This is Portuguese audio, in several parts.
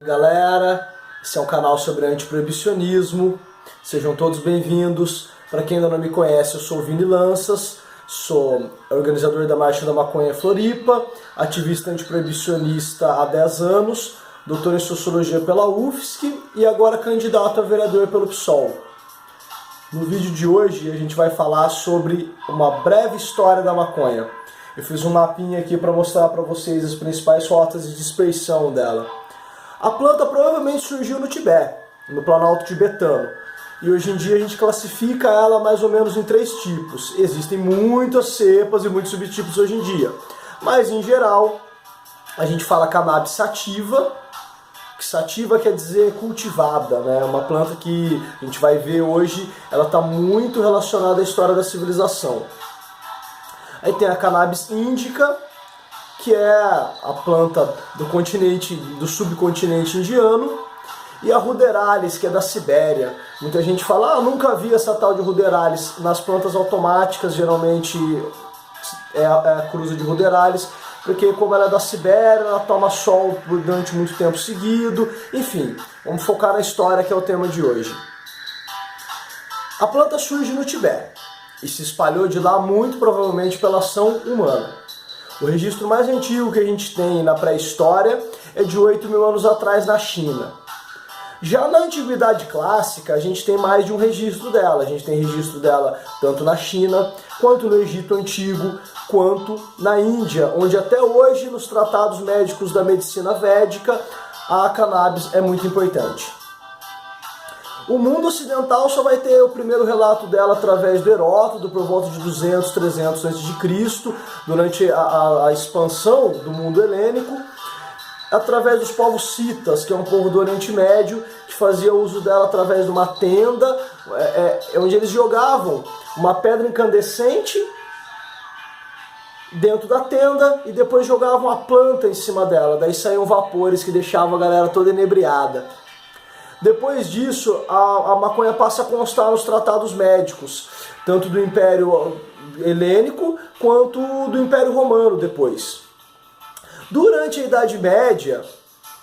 galera, esse é um canal sobre antiproibicionismo, sejam todos bem-vindos. Para quem ainda não me conhece, eu sou o Vini Lanças, sou organizador da Marcha da Maconha Floripa, ativista antiproibicionista há 10 anos, doutor em Sociologia pela UFSC e agora candidato a vereador pelo PSOL. No vídeo de hoje a gente vai falar sobre uma breve história da maconha. Eu fiz um mapinha aqui para mostrar para vocês as principais rotas de dispersão dela. A planta provavelmente surgiu no Tibete, no Planalto tibetano. E hoje em dia a gente classifica ela mais ou menos em 3 tipos. Existem muitas cepas e muitos subtipos hoje em dia. Mas em geral, a gente fala cannabis sativa, que sativa quer dizer cultivada, né? Uma planta que a gente vai ver hoje, ela está muito relacionada à história da civilização. Aí tem a cannabis índica, que é a planta do subcontinente indiano, e a ruderalis, que é da Sibéria. Muita gente fala, nunca vi essa tal de ruderalis. Nas plantas automáticas, geralmente é a cruza de ruderalis, porque como ela é da Sibéria, ela toma sol durante muito tempo seguido. Enfim, vamos focar na história, que é o tema de hoje. A planta surge no Tibete e se espalhou de lá muito provavelmente pela ação humana. O registro mais antigo que a gente tem na pré-história é de 8.000 anos atrás na China. Já na Antiguidade Clássica, a gente tem mais de um registro dela. A gente tem registro dela tanto na China, quanto no Egito Antigo, quanto na Índia, onde até hoje, nos tratados médicos da medicina védica, a cannabis é muito importante. O mundo ocidental só vai ter o primeiro relato dela através do Heródoto, por volta de 200, 300 a.C., durante a expansão do mundo helênico, através dos povos citas, que é um povo do Oriente Médio, que fazia uso dela através de uma tenda, onde eles jogavam uma pedra incandescente dentro da tenda e depois jogavam a planta em cima dela, daí saíam vapores que deixavam a galera toda inebriada. Depois disso, a maconha passa a constar nos tratados médicos, tanto do Império Helênico quanto do Império Romano depois. Durante a Idade Média,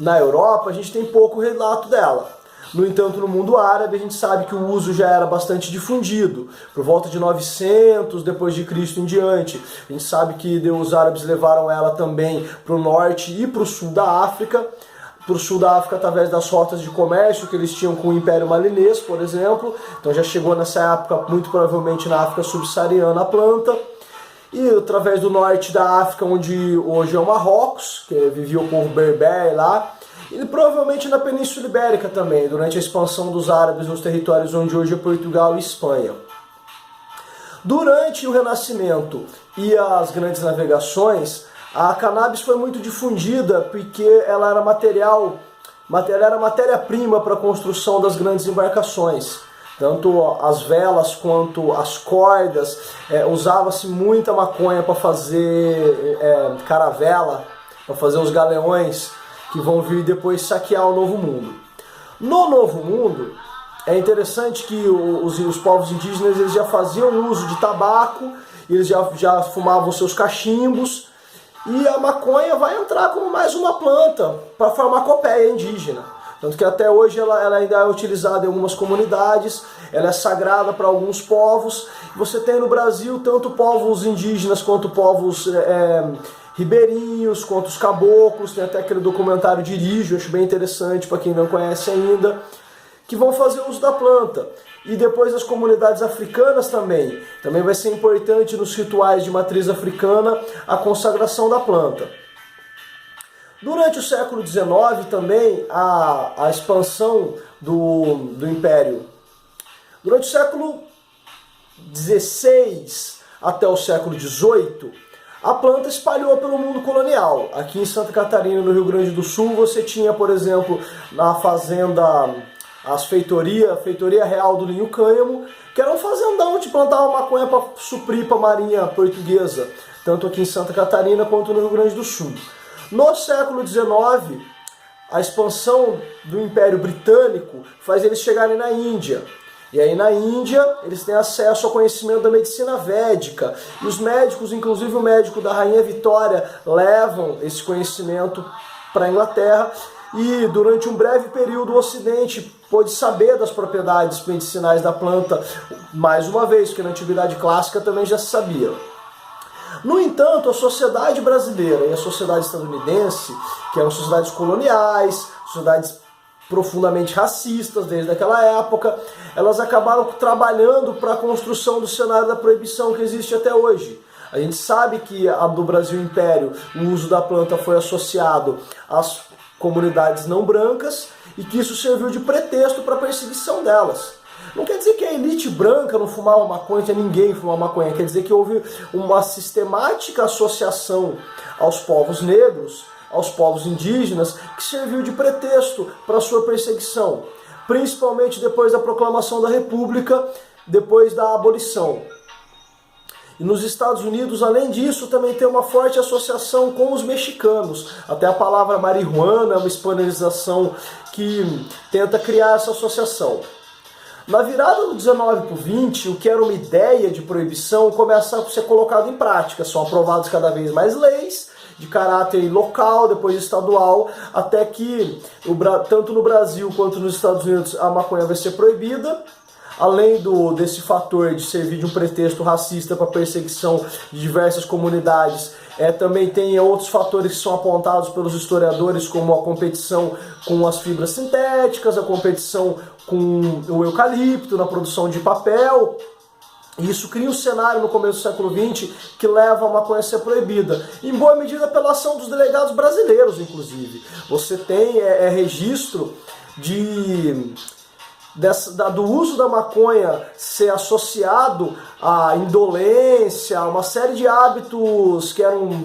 na Europa, a gente tem pouco relato dela. No entanto, no mundo árabe, a gente sabe que o uso já era bastante difundido, por volta de 900 depois de Cristo em diante. A gente sabe que os árabes levaram ela também para o norte e para o sul da África. Para o sul da África através das rotas de comércio que eles tinham com o Império Malinês, por exemplo. Então já chegou nessa época, muito provavelmente na África subsaariana, a planta. E através do norte da África, onde hoje é o Marrocos, que vivia o povo berber lá. E provavelmente na Península Ibérica também, durante a expansão dos árabes nos territórios onde hoje é Portugal e Espanha. Durante o Renascimento e as grandes navegações, a cannabis foi muito difundida porque ela era matéria-prima para a construção das grandes embarcações. Tanto as velas quanto as cordas, usava-se muita maconha para fazer caravela, para fazer os galeões que vão vir depois saquear o Novo Mundo. No Novo Mundo, é interessante que os povos indígenas eles já faziam uso de tabaco, eles já fumavam seus cachimbos, e a maconha vai entrar como mais uma planta para a farmacopeia indígena. Tanto que até hoje ela ainda é utilizada em algumas comunidades, ela é sagrada para alguns povos. Você tem no Brasil tanto povos indígenas quanto povos ribeirinhos, quanto os caboclos. Tem até aquele documentário de Irijo, acho bem interessante para quem não conhece ainda, que vão fazer uso da planta. E depois as comunidades africanas também. Também vai ser importante nos rituais de matriz africana a consagração da planta. Durante o século XIX também a expansão do Império. Durante o século XVI até o século XVIII, a planta espalhou pelo mundo colonial. Aqui em Santa Catarina, no Rio Grande do Sul, você tinha, por exemplo, na fazenda... a feitoria real do Linho Cânhamo, que era um fazendão onde plantava maconha para suprir para a marinha portuguesa, tanto aqui em Santa Catarina quanto no Rio Grande do Sul. No século XIX, a expansão do Império Britânico faz eles chegarem na Índia. E aí na Índia eles têm acesso ao conhecimento da medicina védica. E os médicos, inclusive o médico da Rainha Vitória, levam esse conhecimento para a Inglaterra. e durante um breve período o Ocidente pôde saber das propriedades medicinais da planta, mais uma vez, porque na Antiguidade Clássica também já se sabia. No entanto, a sociedade brasileira e a sociedade estadunidense, que eram sociedades coloniais, sociedades profundamente racistas desde aquela época, elas acabaram trabalhando para a construção do cenário da proibição que existe até hoje. A gente sabe que do Brasil Império o uso da planta foi associado às comunidades não brancas e que isso serviu de pretexto para a perseguição delas. Não quer dizer que a elite branca não fumava maconha, que ninguém fumava maconha. Quer dizer que houve uma sistemática associação aos povos negros, aos povos indígenas, que serviu de pretexto para a sua perseguição. Principalmente depois da proclamação da República, depois da abolição. E nos Estados Unidos, além disso, também tem uma forte associação com os mexicanos. Até a palavra marihuana é uma hispanização que tenta criar essa associação. Na virada do 19 para o 20, o que era uma ideia de proibição começa a ser colocado em prática. São aprovadas cada vez mais leis de caráter local, depois estadual, até que tanto no Brasil quanto nos Estados Unidos a maconha vai ser proibida. Além desse fator de servir de um pretexto racista para perseguição de diversas comunidades, também tem outros fatores que são apontados pelos historiadores, como a competição com as fibras sintéticas, a competição com o eucalipto na produção de papel. E isso cria um cenário no começo do século XX que leva a maconha a ser proibida, em boa medida pela ação dos delegados brasileiros, inclusive. Você tem registro do uso da maconha ser associado à indolência, a uma série de hábitos que eram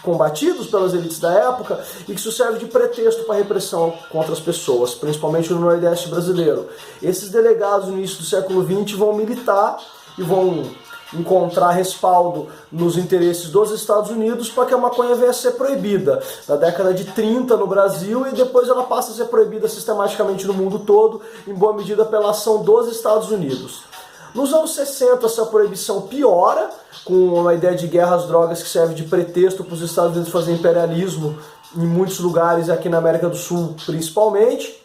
combatidos pelas elites da época e que isso serve de pretexto para repressão contra as pessoas, principalmente no Nordeste brasileiro. Esses delegados no início do século XX vão militar e vão encontrar respaldo nos interesses dos Estados Unidos para que a maconha venha a ser proibida. Na década de 30 no Brasil e depois ela passa a ser proibida sistematicamente no mundo todo, em boa medida pela ação dos Estados Unidos. Nos anos 60 essa proibição piora, com a ideia de guerra às drogas que serve de pretexto para os Estados Unidos fazer imperialismo em muitos lugares aqui na América do Sul principalmente.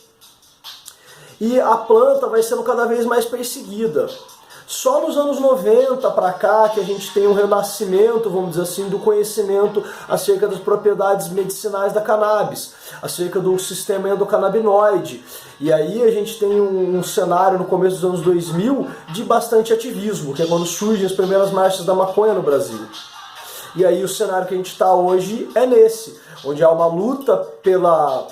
E a planta vai sendo cada vez mais perseguida. Só nos anos 90 para cá que a gente tem um renascimento, vamos dizer assim, do conhecimento acerca das propriedades medicinais da cannabis, acerca do sistema endocannabinoide. E aí a gente tem um cenário no começo dos anos 2000 de bastante ativismo, que é quando surgem as primeiras marchas da maconha no Brasil. E aí o cenário que a gente está hoje é nesse, onde há uma luta pela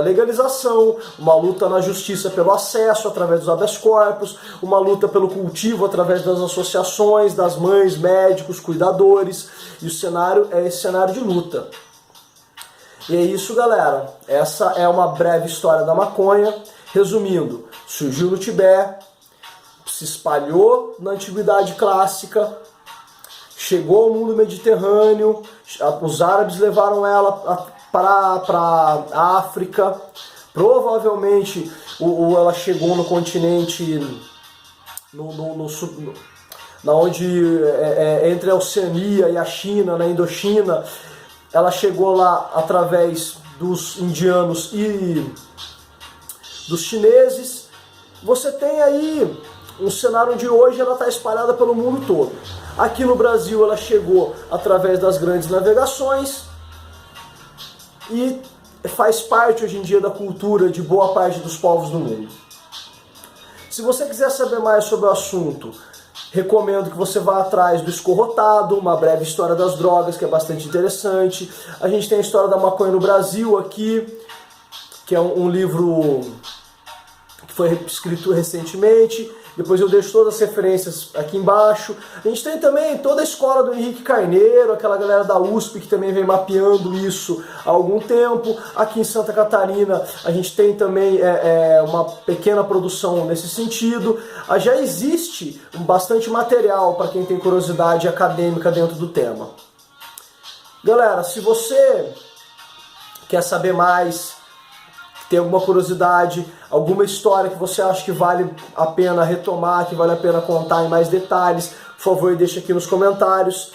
legalização, uma luta na justiça pelo acesso através dos habeas corpus, uma luta pelo cultivo através das associações, das mães, médicos, cuidadores, e o cenário é esse cenário de luta. E é isso, galera. Essa é uma breve história da maconha. Resumindo, surgiu no Tibete, se espalhou na Antiguidade Clássica, chegou ao mundo mediterrâneo, os árabes levaram ela para a África, provavelmente ela chegou no continente, entre a Oceania e a China, na Indochina, ela chegou lá através dos indianos e dos chineses. Você tem aí um cenário onde hoje ela está espalhada pelo mundo todo. Aqui no Brasil ela chegou através das grandes navegações e faz parte hoje em dia da cultura de boa parte dos povos do mundo. Se você quiser saber mais sobre o assunto, recomendo que você vá atrás do Escorrotado, uma breve história das drogas, que é bastante interessante. A gente tem a história da maconha no Brasil aqui, que é um livro que foi escrito recentemente. Depois eu deixo todas as referências aqui embaixo. A gente tem também toda a escola do Henrique Carneiro, aquela galera da USP que também vem mapeando isso há algum tempo. Aqui em Santa Catarina a gente tem também uma pequena produção nesse sentido. Já existe bastante material para quem tem curiosidade acadêmica dentro do tema. Galera, se você quer saber mais, tem alguma curiosidade, alguma história que você acha que vale a pena retomar, que vale a pena contar em mais detalhes, por favor, deixa aqui nos comentários.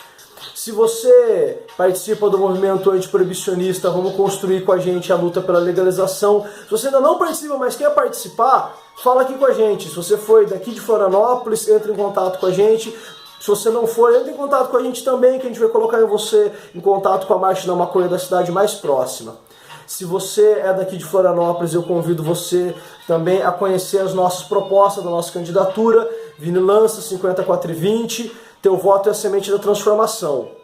Se você participa do movimento antiproibicionista, vamos construir com a gente a luta pela legalização. Se você ainda não participa, mas quer participar, fala aqui com a gente. Se você foi daqui de Florianópolis, entre em contato com a gente. Se você não for, entre em contato com a gente também, que a gente vai colocar você em contato com a Marcha da Maconha da cidade mais próxima. Se você é daqui de Florianópolis, eu convido você também a conhecer as nossas propostas da nossa candidatura, Vini Lanças 5420, teu voto é a semente da transformação.